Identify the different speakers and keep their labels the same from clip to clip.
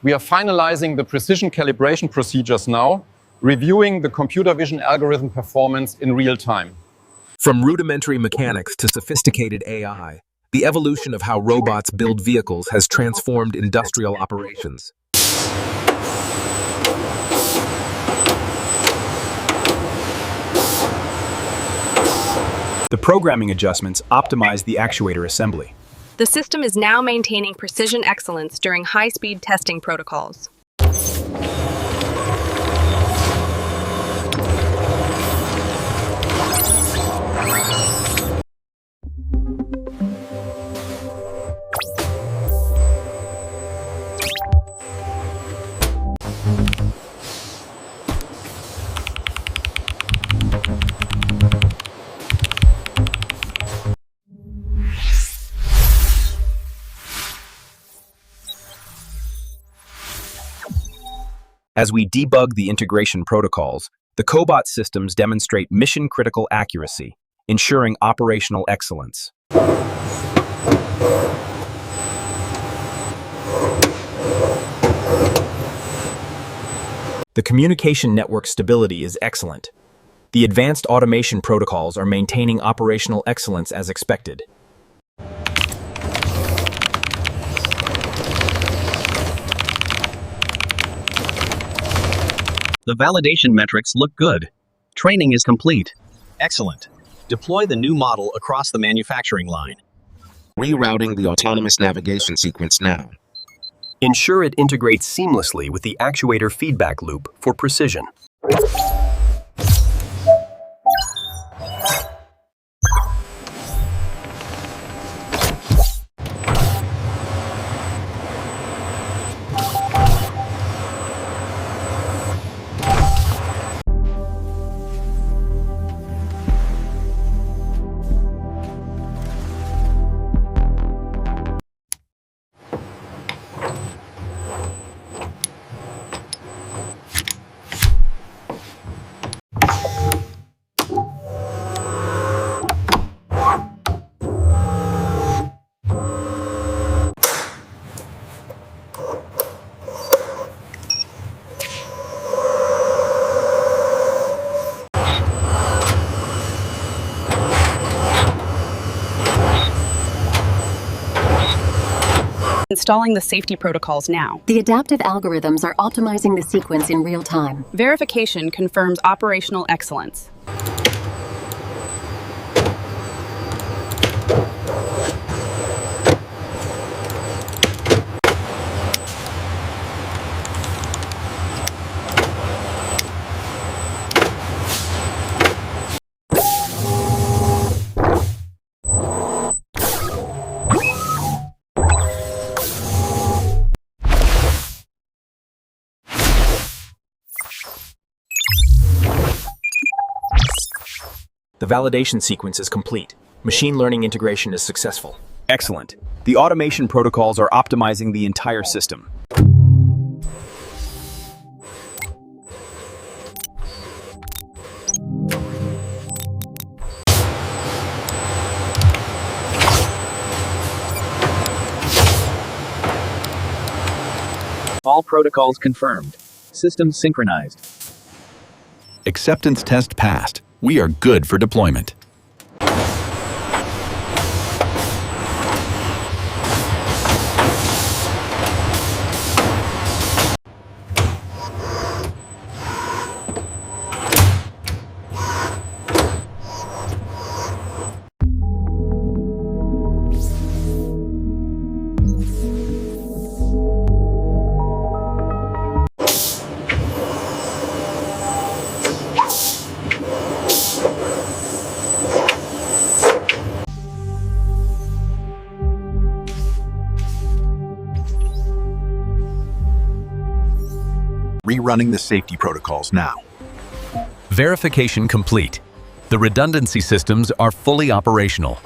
Speaker 1: We are finalizing the precision calibration procedures now, reviewing the computer vision algorithm performance in real time.
Speaker 2: From rudimentary mechanics to sophisticated AI, the evolution of how robots build vehicles has transformed industrial operations.
Speaker 3: The programming adjustments optimize the actuator assembly.
Speaker 4: The system is now maintaining precision excellence during high-speed testing protocols.
Speaker 3: As we debug the integration protocols, the cobot systems demonstrate mission-critical accuracy, ensuring operational excellence. The communication network stability is excellent. The advanced automation protocols are maintaining operational excellence as expected.
Speaker 5: The validation metrics look good. Training is complete. Excellent. Deploy the new model across the manufacturing line.
Speaker 6: Rerouting the autonomous navigation sequence now.
Speaker 7: Ensure it integrates seamlessly with the actuator feedback loop for precision.
Speaker 4: Installing the safety protocols now.
Speaker 8: The adaptive algorithms are optimizing the sequence in real time.
Speaker 4: Verification confirms operational excellence.
Speaker 3: The validation sequence is complete. Machine learning integration is successful. Excellent. The automation protocols are optimizing the entire system.
Speaker 5: All protocols confirmed. Systems synchronized.
Speaker 9: Acceptance test passed. We are good for deployment. Rerunning the safety protocols now.
Speaker 2: Verification complete. The redundancy systems are fully operational.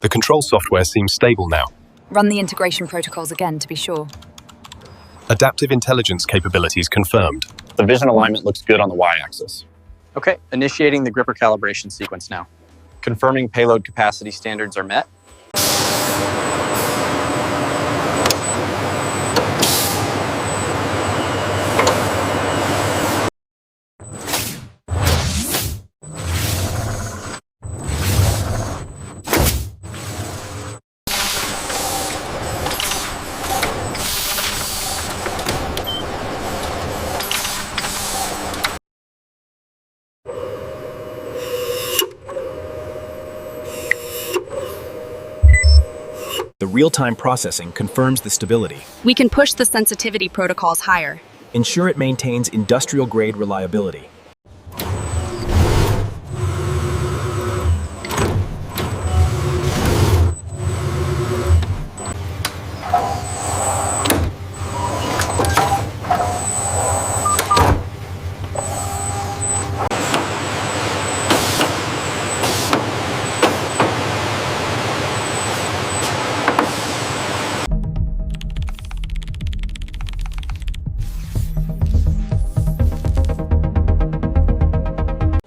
Speaker 7: The control software seems stable now.
Speaker 10: Run the integration protocols again to be sure.
Speaker 7: Adaptive intelligence capabilities confirmed.
Speaker 11: The vision alignment looks good on the y-axis.
Speaker 12: Okay, initiating the gripper calibration sequence now. Confirming payload capacity standards are met.
Speaker 3: The real-time processing confirms the stability.
Speaker 4: We can push the sensitivity protocols higher.
Speaker 3: Ensure it maintains industrial-grade reliability.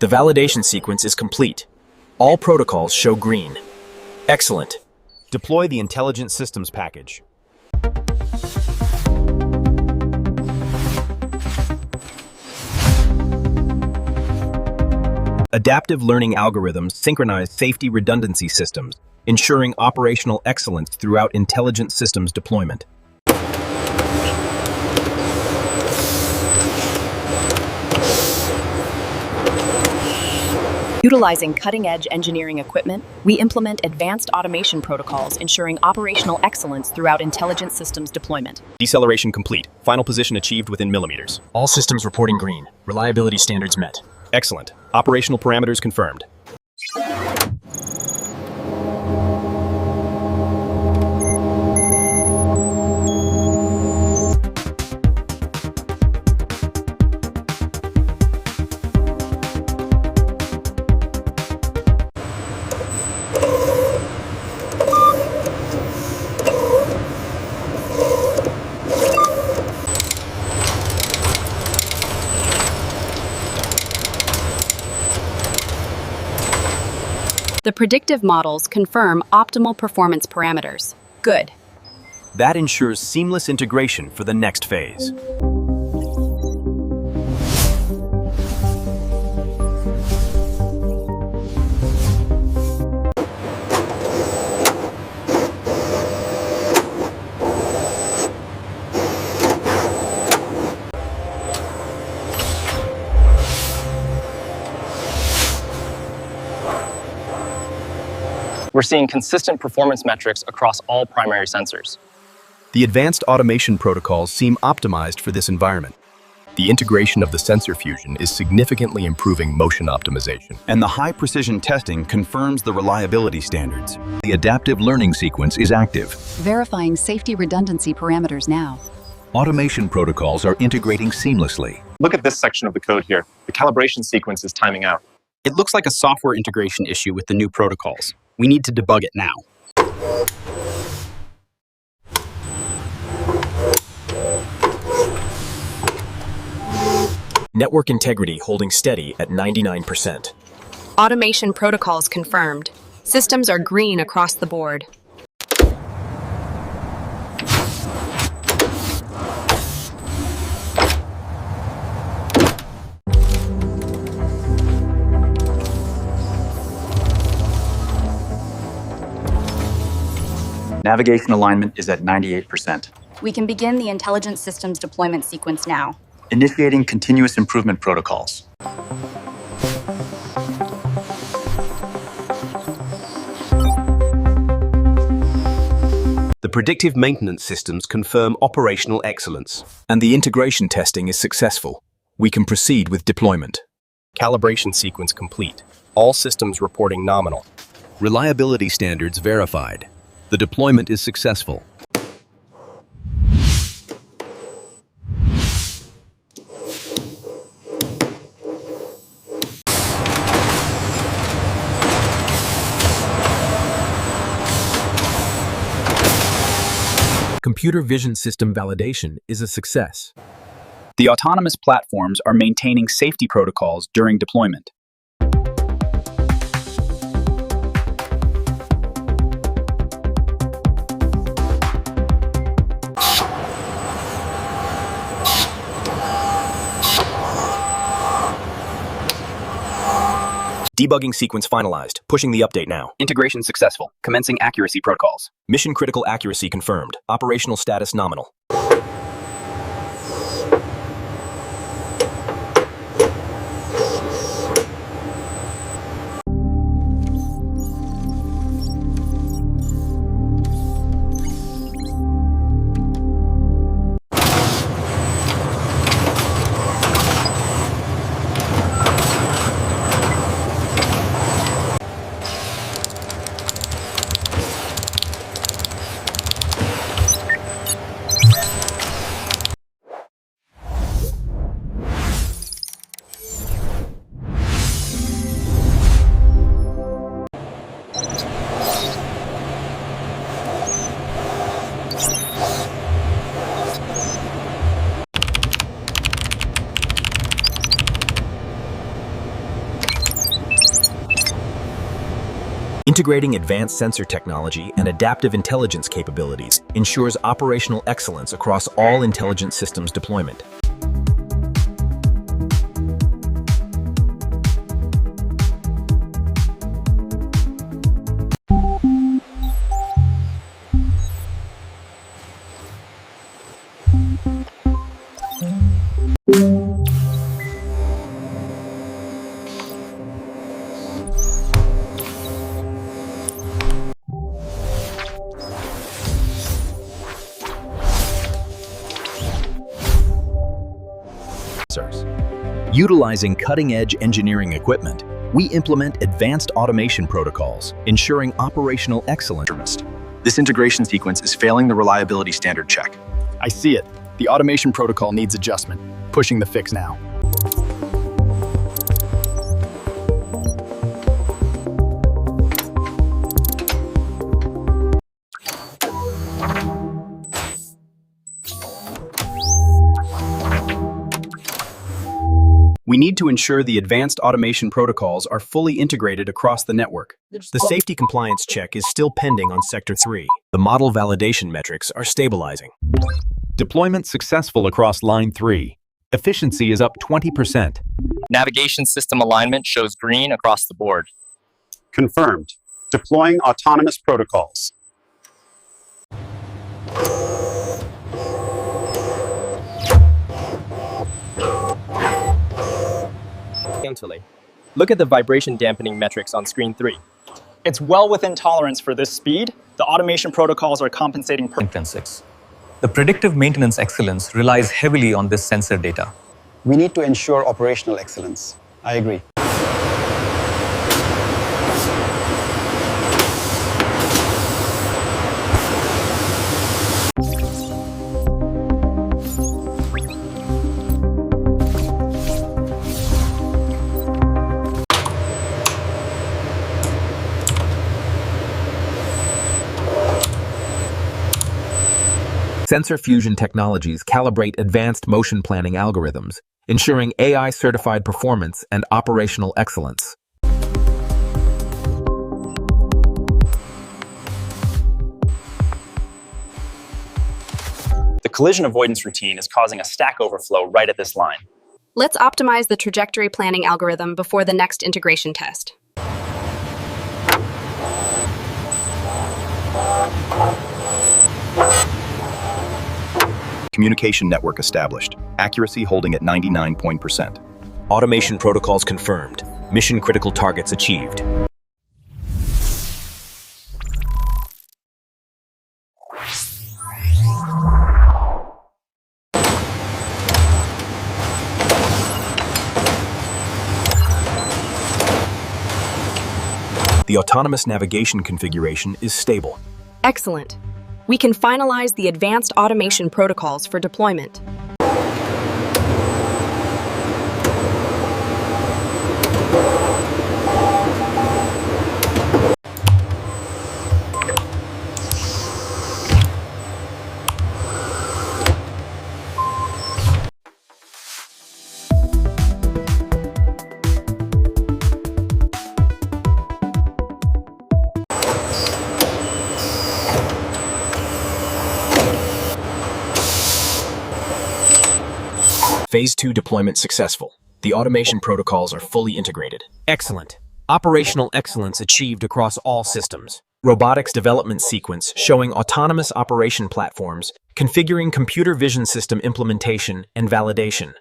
Speaker 3: The validation sequence is complete. All protocols show green. Excellent. Deploy the Intelligent Systems package. Adaptive learning algorithms synchronize safety redundancy systems, ensuring operational excellence throughout intelligent systems deployment.
Speaker 13: Utilizing cutting-edge engineering equipment, we implement advanced automation protocols ensuring operational excellence throughout intelligent systems deployment.
Speaker 3: Deceleration complete. Final position achieved within millimeters. All systems reporting green. Reliability standards met. Excellent. Operational parameters confirmed.
Speaker 4: The predictive models confirm optimal performance parameters. Good.
Speaker 3: That ensures seamless integration for the next phase.
Speaker 12: We're seeing consistent performance metrics across all primary sensors.
Speaker 7: The advanced automation protocols seem optimized for this environment. The integration of the sensor fusion is significantly improving motion optimization.
Speaker 9: And the high-precision testing confirms the reliability standards. The adaptive learning sequence is active.
Speaker 8: Verifying safety redundancy parameters now.
Speaker 9: Automation protocols are integrating seamlessly.
Speaker 11: Look at this section of the code here. The calibration sequence is timing out.
Speaker 5: It looks like a software integration issue with the new protocols. We need to debug it now.
Speaker 3: Network integrity holding steady at 99%.
Speaker 4: Automation protocols confirmed. Systems are green across the board.
Speaker 14: Navigation alignment is at 98%.
Speaker 10: We can begin the intelligent systems deployment sequence now.
Speaker 14: Initiating continuous improvement protocols.
Speaker 7: The predictive maintenance systems confirm operational excellence.
Speaker 3: And the integration testing is successful. We can proceed with deployment.
Speaker 7: Calibration sequence complete. All systems reporting nominal. Reliability standards verified. The deployment is successful.
Speaker 3: Computer vision system validation is a success.
Speaker 15: The autonomous platforms are maintaining safety protocols during deployment.
Speaker 3: Debugging sequence finalized. Pushing the update now.
Speaker 15: Integration successful. Commencing accuracy protocols.
Speaker 3: Mission critical accuracy confirmed. Operational status nominal. Integrating advanced sensor technology and adaptive intelligence capabilities ensures operational excellence across all intelligent systems deployment.
Speaker 7: Utilizing cutting-edge engineering equipment, we implement advanced automation protocols, ensuring operational excellence.
Speaker 14: This integration sequence is failing the reliability standard check.
Speaker 16: I see it. The automation protocol needs adjustment. Pushing the fix now.
Speaker 7: We need to ensure the advanced automation protocols are fully integrated across the network.
Speaker 3: The safety compliance check is still pending on Sector 3. The model validation metrics are stabilizing.
Speaker 9: Deployment successful across Line 3. Efficiency is up 20%.
Speaker 12: Navigation system alignment shows green across the board.
Speaker 17: Confirmed. Deploying autonomous protocols.
Speaker 18: Look at the vibration dampening metrics on screen 3.
Speaker 19: It's well within tolerance for this speed. The automation protocols are compensating perfectly.
Speaker 20: The predictive maintenance excellence relies heavily on this sensor data.
Speaker 21: We need to ensure operational excellence. I agree.
Speaker 2: Sensor fusion technologies calibrate advanced motion planning algorithms, ensuring AI-certified performance and operational excellence.
Speaker 5: The collision avoidance routine is causing a stack overflow right at this line.
Speaker 4: Let's optimize the trajectory planning algorithm before the next integration test.
Speaker 7: Communication network established. Accuracy holding at 99%.
Speaker 3: Automation protocols confirmed. Mission-critical targets achieved. The autonomous navigation configuration is stable.
Speaker 4: Excellent. We can finalize the advanced automation protocols for deployment.
Speaker 3: Phase 2 deployment successful. The automation protocols are fully integrated.
Speaker 2: Excellent. Operational excellence achieved across all systems. Robotics development sequence showing autonomous operation platforms, configuring computer vision system implementation and validation.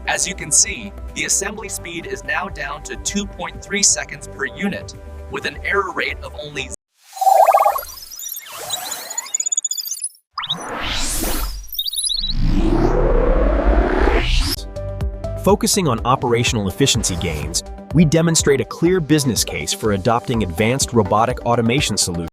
Speaker 22: As you can see, the assembly speed is now down to 2.3 seconds per unit, with an error rate of only
Speaker 2: focusing on operational efficiency gains, we demonstrate a clear business case for adopting advanced robotic automation solutions.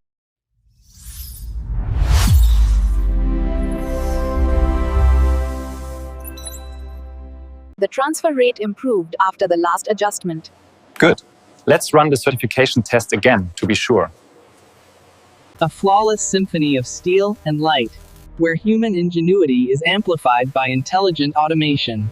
Speaker 1: The transfer rate improved after the last adjustment.
Speaker 11: Good. Let's run the certification test again to be sure.
Speaker 6: A flawless symphony of steel and light, where human ingenuity is amplified by intelligent automation.